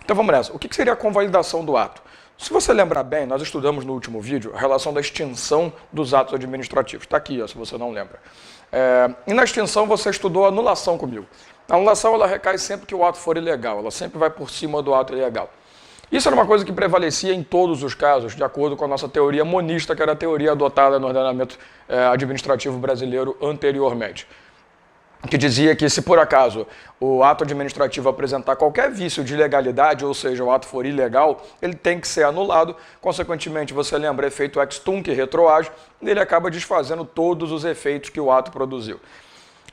Então vamos nessa. O que seria a convalidação do ato? Se você lembrar bem, nós estudamos no último vídeo a relação da extinção dos atos administrativos. Está aqui, ó, se você não lembra. E na extinção você estudou a anulação comigo. A anulação ela recai sempre que o ato for ilegal, ela sempre vai por cima do ato ilegal. Isso era uma coisa que prevalecia em todos os casos, de acordo com a nossa teoria monista, que era a teoria adotada no ordenamento administrativo brasileiro anteriormente. Que dizia que se por acaso o ato administrativo apresentar qualquer vício de ilegalidade, ou seja, o ato for ilegal, ele tem que ser anulado. Consequentemente, você lembra efeito ex tunc, retroage, e ele acaba desfazendo todos os efeitos que o ato produziu.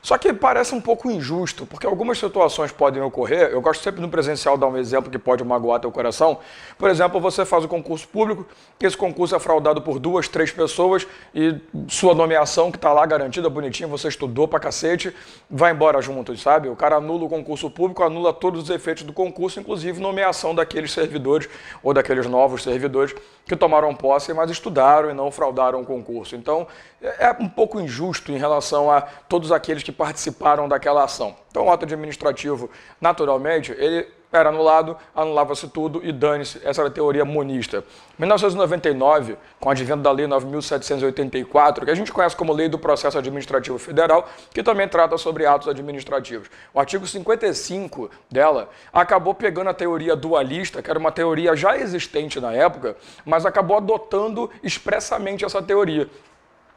Só que parece um pouco injusto, porque algumas situações podem ocorrer. Eu gosto sempre no presencial dar um exemplo que pode magoar teu coração. Por exemplo, você faz o concurso público, esse concurso é fraudado por 2, 3 pessoas e sua nomeação, que está lá garantida, bonitinha, você estudou pra cacete, vai embora juntos, sabe? O cara anula o concurso público, anula todos os efeitos do concurso, inclusive nomeação daqueles servidores ou daqueles novos servidores que tomaram posse, mas estudaram e não fraudaram o concurso. Então, é um pouco injusto em relação a todos aqueles que participaram daquela ação. Então, o ato administrativo, naturalmente, ele era anulado, anulava-se tudo e dane-se. Essa era a teoria monista. Em 1999, com o advento da Lei 9.784, que a gente conhece como Lei do Processo Administrativo Federal, que também trata sobre atos administrativos. O artigo 55 dela acabou pegando a teoria dualista, que era uma teoria já existente na época, mas acabou adotando expressamente essa teoria.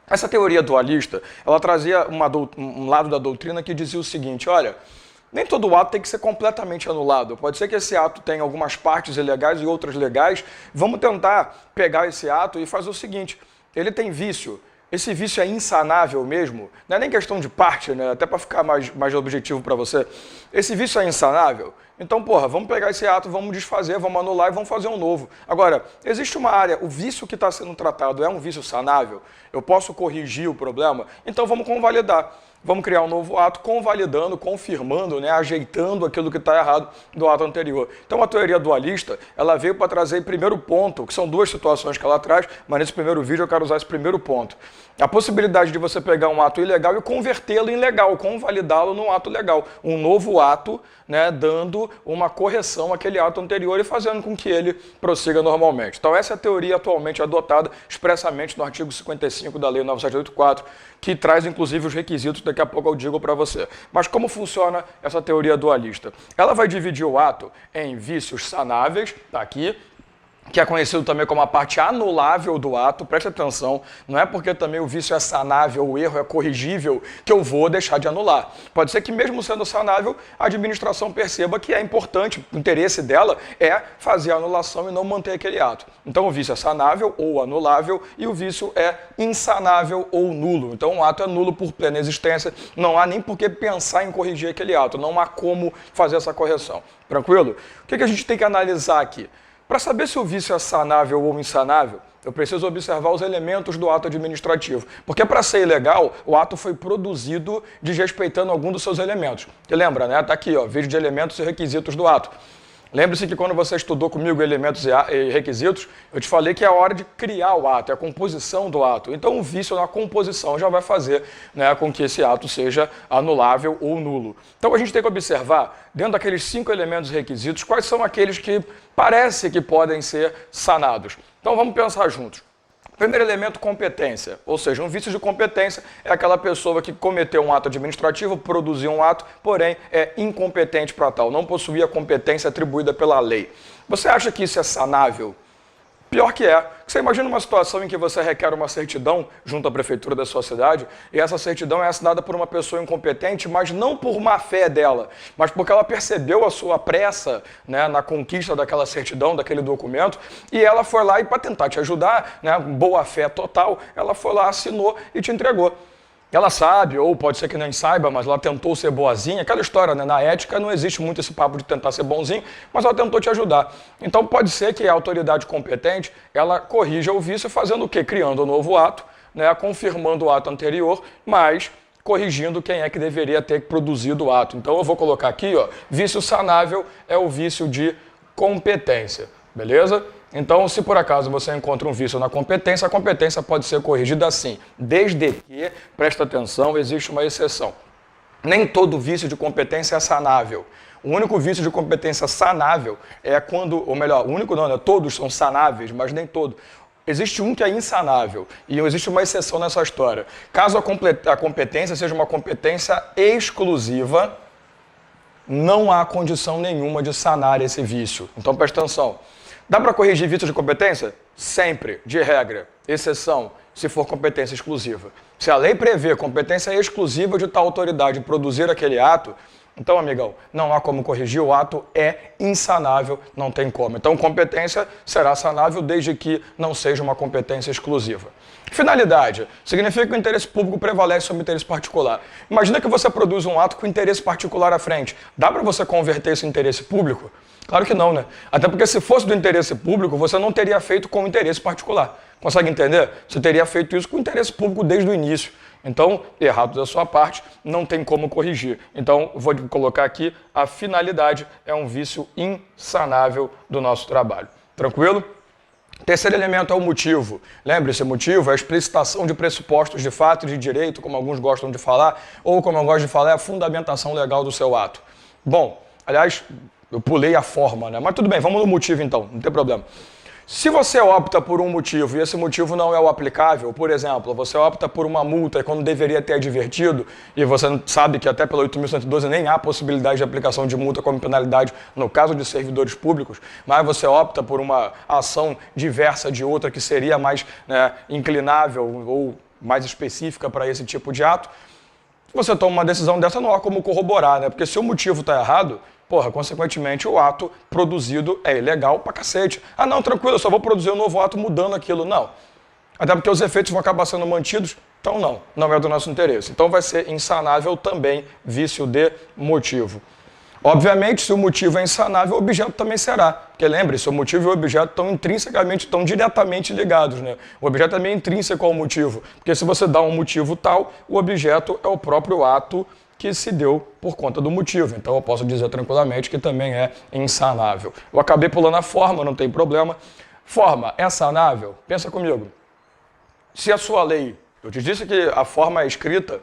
Essa teoria dualista, ela trazia um lado da doutrina que dizia o seguinte, olha, nem todo ato tem que ser completamente anulado. Pode ser que esse ato tenha algumas partes ilegais e outras legais. Vamos tentar pegar esse ato e fazer o seguinte, ele tem vício. Esse vício é insanável mesmo? Não é nem questão de parte, né? Até para ficar mais objetivo para você. Esse vício é insanável? Então, porra, vamos pegar esse ato, vamos desfazer, vamos anular e vamos fazer um novo. Agora, existe uma área, o vício que está sendo tratado é um vício sanável? Eu posso corrigir o problema? Então vamos convalidar. Vamos criar um novo ato, convalidando, confirmando, né, ajeitando aquilo que está errado do ato anterior. Então a teoria dualista, ela veio para trazer o primeiro ponto, que são 2 situações que ela traz, mas nesse primeiro vídeo eu quero usar esse primeiro ponto. A possibilidade de você pegar um ato ilegal e convertê-lo em legal, convalidá-lo num ato legal. Um novo ato, né, dando uma correção àquele ato anterior e fazendo com que ele prossiga normalmente. Então essa é a teoria atualmente adotada expressamente no artigo 55 da Lei 9784, que traz inclusive os requisitos, daqui a pouco eu digo para você. Mas como funciona essa teoria dualista? Ela vai dividir o ato em vícios sanáveis, tá aqui, que é conhecido também como a parte anulável do ato, preste atenção, não é porque também o vício é sanável, o erro é corrigível, que eu vou deixar de anular. Pode ser que mesmo sendo sanável, a administração perceba que é importante, o interesse dela é fazer a anulação e não manter aquele ato. Então o vício é sanável ou anulável e o vício é insanável ou nulo. Então o ato é nulo por plena existência, não há nem por que pensar em corrigir aquele ato, não há como fazer essa correção. Tranquilo? O que a gente tem que analisar aqui? Para saber se o vício é sanável ou insanável, eu preciso observar os elementos do ato administrativo. Porque para ser ilegal, o ato foi produzido desrespeitando algum dos seus elementos. Você lembra, né? Está aqui, ó, vídeo de elementos e requisitos do ato. Lembre-se que quando você estudou comigo elementos e requisitos, eu te falei que é a hora de criar o ato, é a composição do ato. Então o vício na composição já vai fazer, né, com que esse ato seja anulável ou nulo. Então a gente tem que observar, dentro daqueles 5 elementos e requisitos, quais são aqueles que parece que podem ser sanados. Então vamos pensar juntos. Primeiro elemento, competência, ou seja, um vício de competência é aquela pessoa que cometeu um ato administrativo, produziu um ato, porém é incompetente para tal, não possuía a competência atribuída pela lei. Você acha que isso é sanável? Pior que é. Você imagina uma situação em que você requer uma certidão junto à prefeitura da sua cidade e essa certidão é assinada por uma pessoa incompetente, mas não por má fé dela, mas porque ela percebeu a sua pressa, né, na conquista daquela certidão, daquele documento, e ela foi lá e para tentar te ajudar, né, boa fé total, ela foi lá, assinou e te entregou. Ela sabe, ou pode ser que nem saiba, mas ela tentou ser boazinha. Aquela história, né? Na ética não existe muito esse papo de tentar ser bonzinho, mas ela tentou te ajudar. Então pode ser que a autoridade competente, ela corrija o vício fazendo o quê? Criando um novo ato, né? Confirmando o ato anterior, mas corrigindo quem é que deveria ter produzido o ato. Então eu vou colocar aqui, ó, vício sanável é o vício de competência, beleza? Então, se por acaso você encontra um vício na competência, a competência pode ser corrigida assim, desde que, presta atenção, existe uma exceção. Nem todo vício de competência é sanável. O único vício de competência sanável é quando, ou melhor, o único não, né? Todos são sanáveis, mas nem todo. Existe um que é insanável e existe uma exceção nessa história. Caso a competência seja uma competência exclusiva, não há condição nenhuma de sanar esse vício. Então presta atenção. Dá para corrigir vício de competência? Sempre, de regra. Exceção, se for competência exclusiva. Se a lei prevê competência exclusiva de tal autoridade produzir aquele ato, então, amigão, não há como corrigir, o ato é insanável, não tem como. Então, competência será sanável desde que não seja uma competência exclusiva. Finalidade significa que o interesse público prevalece sobre o interesse particular. Imagina que você produz um ato com interesse particular à frente. Dá para você converter esse interesse público? Claro que não, né? Até porque se fosse do interesse público, você não teria feito com interesse particular. Consegue entender? Você teria feito isso com interesse público desde o início. Então, errado da sua parte, não tem como corrigir. Então, vou colocar aqui, a finalidade é um vício insanável do nosso trabalho. Tranquilo? Terceiro elemento é o motivo. Lembre-se, motivo é a explicitação de pressupostos de fato e de direito, como alguns gostam de falar, ou como eu gosto de falar, é a fundamentação legal do seu ato. Bom, aliás, eu pulei a forma, né? Mas tudo bem, vamos no motivo então, não tem problema. Se você opta por um motivo e esse motivo não é o aplicável, por exemplo, você opta por uma multa quando deveria ter advertido, e você sabe que até pela 8.112 nem há possibilidade de aplicação de multa como penalidade no caso de servidores públicos, mas você opta por uma ação diversa de outra que seria mais, né, inclinável ou mais específica para esse tipo de ato, se você toma uma decisão dessa, não há como corroborar, né? Porque se o motivo está errado, consequentemente, o ato produzido é ilegal pra cacete. Ah, não, tranquilo, eu só vou produzir um novo ato mudando aquilo. Não. Até porque os efeitos vão acabar sendo mantidos, então não é do nosso interesse. Então vai ser insanável também vício de motivo. Obviamente, se o motivo é insanável, o objeto também será. Porque lembre-se, o motivo e o objeto estão intrinsecamente, estão diretamente ligados, né? O objeto é meio intrínseco ao motivo. Porque se você dá um motivo tal, o objeto é o próprio ato que se deu por conta do motivo. Então eu posso dizer tranquilamente que também é insanável. Eu acabei pulando a forma, não tem problema. Forma é sanável? Pensa comigo. Se a sua lei, eu te disse que a forma é escrita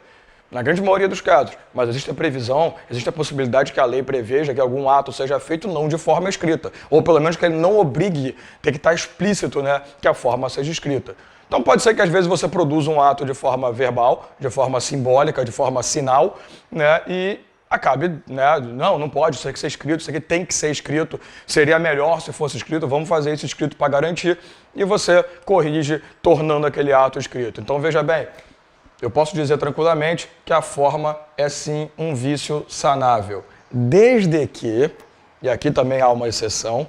na grande maioria dos casos, mas existe a previsão, existe a possibilidade que a lei preveja que algum ato seja feito não de forma escrita, ou pelo menos que ele não obrigue, tem que estar explícito, né, que a forma seja escrita. Então pode ser que às vezes você produza um ato de forma verbal, de forma simbólica, de forma sinal, né, e acabe, né, não pode, isso aqui ser escrito, isso aqui tem que ser escrito, seria melhor se fosse escrito, vamos fazer isso escrito para garantir, e você corrige tornando aquele ato escrito. Então veja bem, eu posso dizer tranquilamente que a forma é sim um vício sanável, desde que, e aqui também há uma exceção,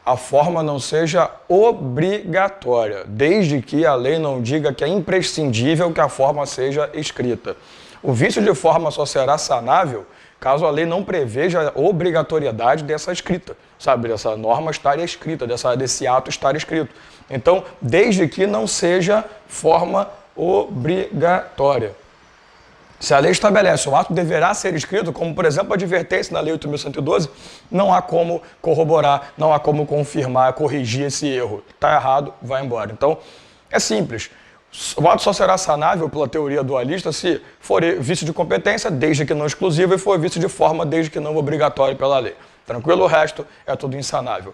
a forma não seja obrigatória, desde que a lei não diga que é imprescindível que a forma seja escrita. O vício de forma só será sanável caso a lei não preveja a obrigatoriedade dessa escrita, sabe, dessa norma estar escrita, desse ato estar escrito. Então, desde que não seja forma obrigatória. Se a lei estabelece o ato deverá ser escrito, como por exemplo a advertência na Lei 8.112, não há como corroborar, não há como confirmar, corrigir esse erro. Está errado, vai embora. Então, é simples. O ato só será sanável pela teoria dualista se for vício de competência, desde que não exclusivo, e for vício de forma, desde que não obrigatório pela lei. Tranquilo? O resto é tudo insanável.